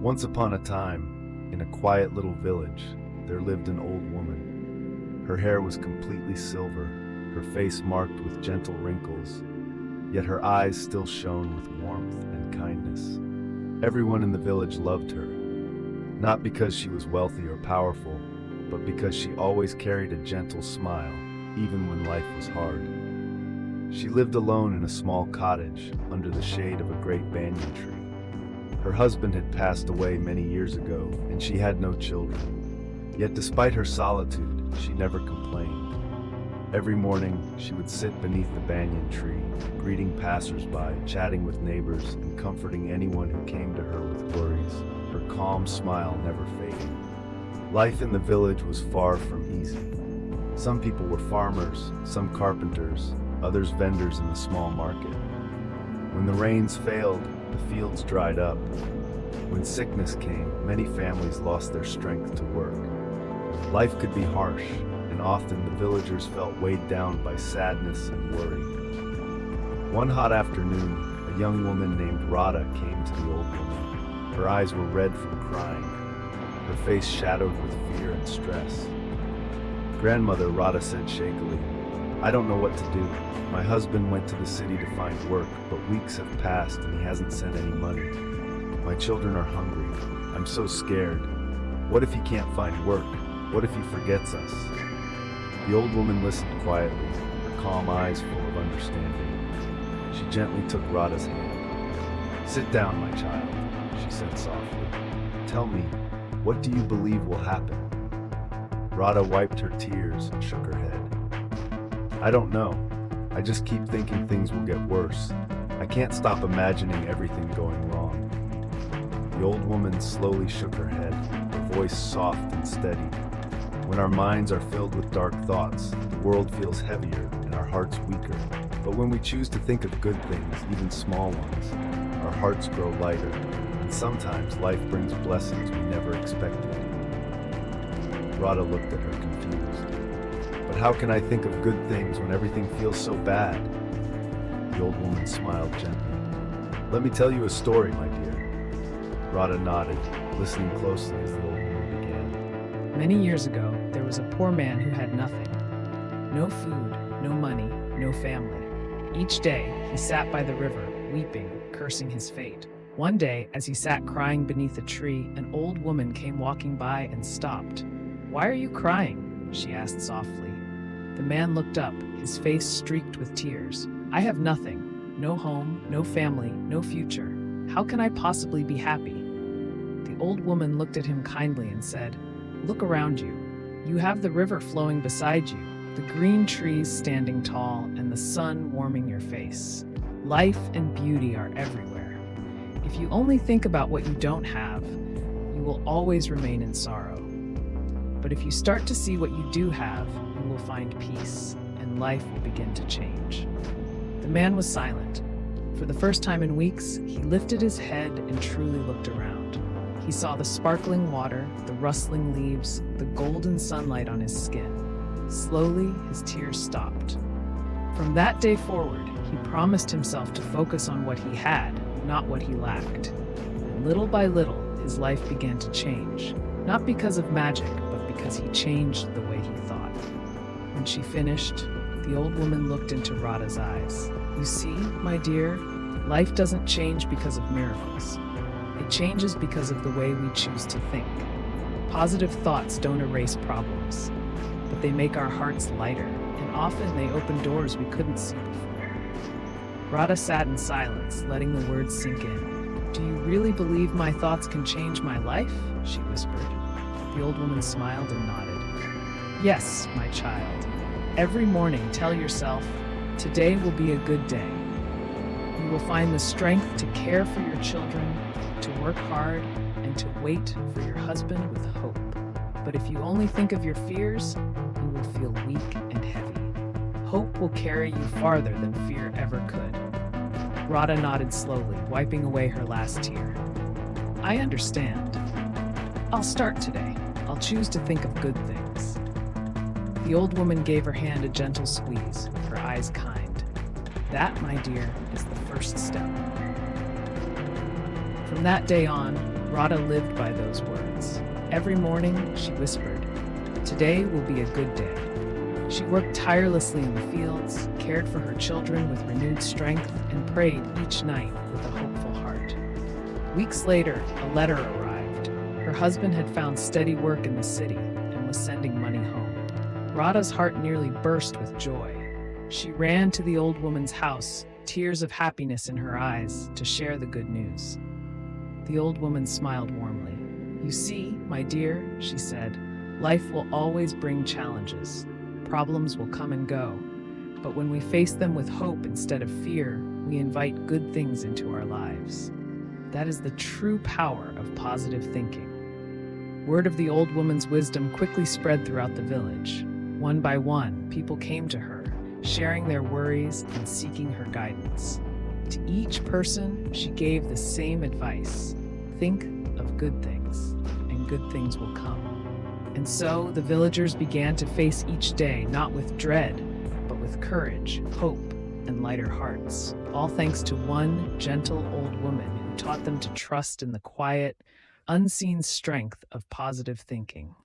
Once upon a time, in a quiet little village, there lived an old woman. Her hair was completely silver, her face marked with gentle wrinkles, yet her eyes still shone with warmth and kindness. Everyone in the village loved her, not because she was wealthy or powerful, but because she always carried a gentle smile, even when life was hard. She lived alone in a small cottage under the shade of a great banyan tree. Her husband had passed away many years ago, and she had no children. Yet despite her solitude, she never complained. Every morning, she would sit beneath the banyan tree, greeting passers-by, chatting with neighbors, and comforting anyone who came to her with worries. Her calm smile never faded. Life in the village was far from easy. Some people were farmers, some carpenters, others vendors in the small market. When the rains failed, the fields dried up. When sickness came, many families lost their strength to work. Life could be harsh, and often the villagers felt weighed down by sadness and worry. One hot afternoon, a young woman named Radha came to the old woman. Her eyes were red from crying, her face shadowed with fear and stress. "Grandmother," Radha said shakily, "I don't know what to do. My husband went to the city to find work, but weeks have passed and he hasn't sent any money. My children are hungry. I'm so scared. What if he can't find work? What if he forgets us?" The old woman listened quietly, her calm eyes full of understanding. She gently took Radha's hand. "Sit down, my child," she said softly. "Tell me, what do you believe will happen?" Radha wiped her tears and shook her head. "I don't know. I just keep thinking things will get worse. I can't stop imagining everything going wrong." The old woman slowly shook her head, her voice soft and steady. "When our minds are filled with dark thoughts, the world feels heavier and our hearts weaker. But when we choose to think of good things, even small ones, our hearts grow lighter, and sometimes life brings blessings we never expected." Radha looked at her confused. "But how can I think of good things when everything feels so bad?" The old woman smiled gently. "Let me tell you a story, my dear." Radha nodded, listening closely as the old woman began. Many years ago, there was a poor man who had nothing. No food, no money, no family. Each day, he sat by the river, weeping, cursing his fate. One day, as he sat crying beneath a tree, an old woman came walking by and stopped. "Why are you crying?" she asked softly. The man looked up, his face streaked with tears. "I have nothing. No home, no family, no future. How can I possibly be happy?" The old woman looked at him kindly and said, "Look around you. You have the river flowing beside you, the green trees standing tall, and the sun warming your face. Life and beauty are everywhere. If you only think about what you don't have, you will always remain in sorrow. But if you start to see what you do have, you will find peace, and life will begin to change." The man was silent. For the first time in weeks, he lifted his head and truly looked around. He saw the sparkling water, the rustling leaves, the golden sunlight on his skin. Slowly, his tears stopped. From that day forward, he promised himself to focus on what he had, not what he lacked. And little by little, his life began to change, not because of magic, but because he changed the way he thought. When she finished, the old woman looked into Radha's eyes. "You see, my dear, life doesn't change because of miracles. It changes because of the way we choose to think. Positive thoughts don't erase problems, but they make our hearts lighter, and often they open doors we couldn't see before." Radha sat in silence, letting the words sink in. "Do you really believe my thoughts can change my life?" she whispered. The old woman smiled and nodded. "Yes, my child. Every morning tell yourself, 'Today will be a good day.' You will find the strength to care for your children, to work hard, and to wait for your husband with hope. But if you only think of your fears, you will feel weak and heavy. Hope will carry you farther than fear ever could." Radha nodded slowly, wiping away her last tear. "I understand. I'll start today. I'll choose to think of good things." The old woman gave her hand a gentle squeeze, her eyes kind. "That, my dear, is the first step." From that day on, Radha lived by those words. Every morning, she whispered, "Today will be a good day." She worked tirelessly in the fields, cared for her children with renewed strength, and prayed each night with a hopeful heart. Weeks later, a letter arrived. Her husband had found steady work in the city and was sending money home. Radha's heart nearly burst with joy. She ran to the old woman's house, tears of happiness in her eyes, to share the good news. The old woman smiled warmly. "You see, my dear," she said, "life will always bring challenges. Problems will come and go. But when we face them with hope instead of fear, we invite good things into our lives. That is the true power of positive thinking." Word of the old woman's wisdom quickly spread throughout the village. One by one, people came to her, sharing their worries and seeking her guidance. To each person, she gave the same advice: think of good things, and good things will come. And so the villagers began to face each day not with dread, but with courage, hope, and lighter hearts, all thanks to one gentle old woman who taught them to trust in the quiet, unseen strength of positive thinking.